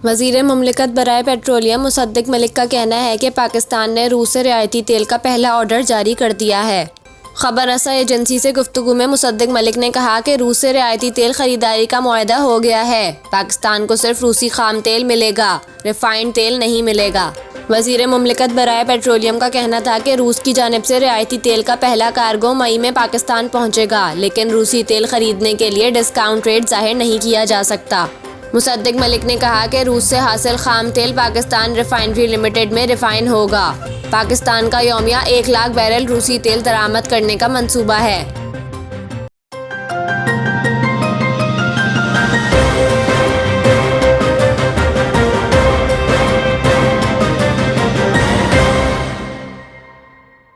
वज़ीर मुमलिकत बराए पेट्रोलियम मुसद्दिक मलिक का कहना है कि पाकिस्तान ने रूस से रियायती तेल का पहला ऑर्डर जारी कर दिया है। खबर रसा एजेंसी से गुफ्तगू में मुसद्दिक मलिक ने कहा कि रूस से रियायती तेल खरीदारी का मुआहदा हो गया है। पाकिस्तान को सिर्फ रूसी खाम तेल मिलेगा, रिफाइंड तेल नहीं मिलेगा। वज़ीर मुमलिकत बराए पेट्रोलियम का कहना था कि रूस की जानिब से रियायती तेल का पहला कार्गो मई में पाकिस्तान पहुंचेगा, लेकिन रूसी तेल खरीदने के लिए डिस्काउंट रेट जाहिर नहीं किया जा सकता। मुसद्दिक मलिक ने कहा कि रूस से हासिल खाम तेल पाकिस्तान रिफाइनरी लिमिटेड में रिफाइन होगा। पाकिस्तान का यौमिया 1 लाख बैरल रूसी तेल दरामद करने का मंसूबा है।